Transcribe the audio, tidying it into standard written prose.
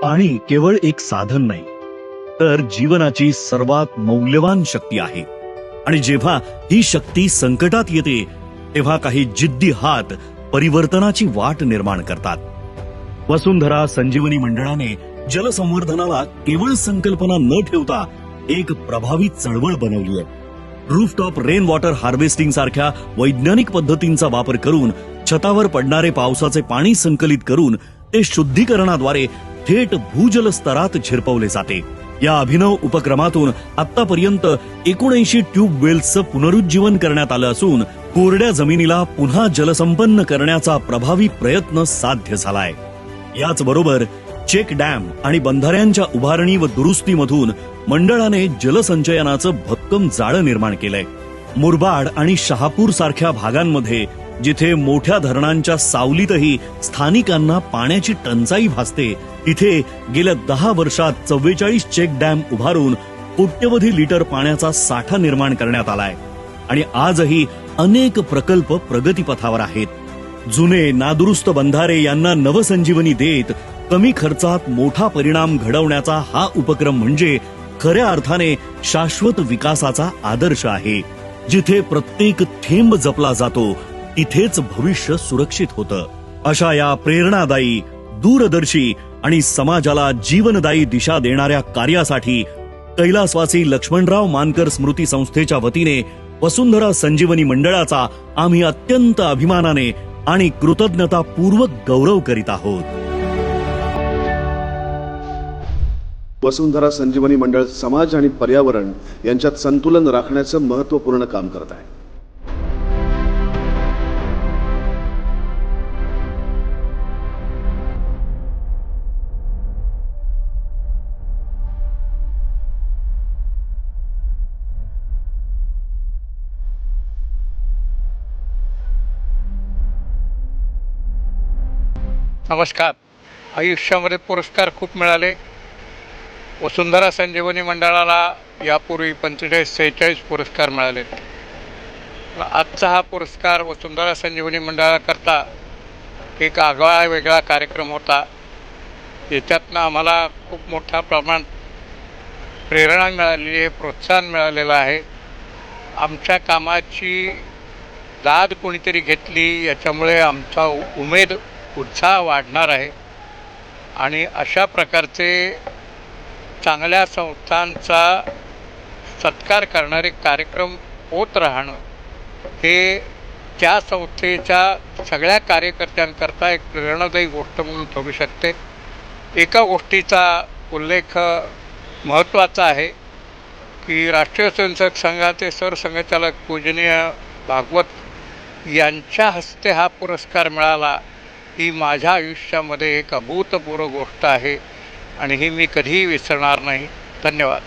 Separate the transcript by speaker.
Speaker 1: पाणी केवळ एक साधन नाही, तर जीवनाची सर्वात मौल्यवान शक्ती आहे. आणि जेव्हा ही शक्ती संकटात येते, तेव्हा काही जिद्दी हात परिवर्तनाची वाट निर्माण करतात. वसुंधरा संजीवनी मंडळाने जलसंवर्धनाला केवळ संकल्पना न ठेवता एक प्रभावी चळवळ बनवली आहे. रूफटॉप रेन वॉटर हार्वेस्टिंग सारख्या वैज्ञानिक पद्धतींचा वापर करून छतावर पडणारे पावसाचे पाणी संकलित करून ते शुद्धीकरणाद्वारे थेट भूजल स्तरात झिरपवले जाते. या अभिनव उपक्रमातून आतापर्यंत 79 ट्यूब वेल्सचं पुनरुज्जीवन करण्यात आलं असून कोरड्या जमिनीला पुन्हा जलसंपन्न करण्याचा प्रभावी प्रयत्न साध्य झालाय. याचबरोबर चेक डॅम आणि बंधाऱ्यांच्या उभारणी व दुरुस्तीमधून मंडळाने जलसंचयनाचं भक्कम जाळं निर्माण केलंय. मुरबाड आणि शहापूर सारख्या भागांमध्ये जिथे मोठ्या धरणांच्या सावलीतही स्थानिकांना पाण्याची टंचाई भासते, तिथे गेल्या 10 वर्षात 44 चेक डॅम उभारून कोट्यवधी लिटर पाण्याचा साठा निर्माण करण्यात आलाय. आणि आजही अनेक प्रकल्प प्रगतीपथावर आहेत. जुने नादुरुस्त बंधारे यांना नवसंजीवनी देत कमी खर्चात मोठा परिणाम घडवण्याचा हा उपक्रम म्हणजे खऱ्या अर्थाने शाश्वत विकासाचा आदर्श आहे. जिथे प्रत्येक थेंब जपला जातो, तिथेच भविष्य सुरक्षित होतं. अशा या प्रेरणादायी, दूरदर्शी आणि समाजाला जीवनदायी दिशा देणाऱ्या कार्यासाठी कैलासवासी लक्ष्मणराव मानकर स्मृती संस्थेच्या वतीने वसुंधरा संजीवनी मंडळाचा आम्ही अत्यंत अभिमानाने आणि कृतज्ञतापूर्वक गौरव करीत आहोत.
Speaker 2: वसुंधरा संजीवनी मंडळ समाज आणि पर्यावरण यांच्यात संतुलन राखण्याचं महत्त्वपूर्ण काम करत आहे.
Speaker 3: नमस्कार. आयुष्यामध्ये पुरस्कार खूप मिळाले. वसुंधरा संजीवनी मंडळाला यापूर्वी 45-46 पुरस्कार मिळाले. आजचा हा पुरस्कार वसुंधरा संजीवनी मंडळाकरता एक आगळा वेगळा कार्यक्रम होता. याच्यातनं आम्हाला खूप मोठ्या प्रमाणात प्रेरणा मिळालेली आहे, प्रोत्साहन मिळालेलं आहे. आमच्या कामाची दाद कोणीतरी घेतली, याच्यामुळे आमचा उमेद उत्साह वाढणार आहे. आणि अशा प्रकारचे चांगल्या संस्थांचा सत्कार करणारे कार्यक्रम होत राहणं हे त्या संस्थेच्या सगळ्या कार्यकर्त्यांकरता एक प्रेरणादायी गोष्ट म्हणून ठरू शकते. एका गोष्टीचा उल्लेख महत्त्वाचा आहे की राष्ट्रीय स्वयंसेवक संघाचे सरसंघचालक पूजनीय भागवत यांच्या हस्ते हा पुरस्कार मिळाला ही माझ्या आयुष्यामध्ये एक अभूतपूर्व गोष्ट आहे आणि ही मी कधीही विसरणार नाही. धन्यवाद.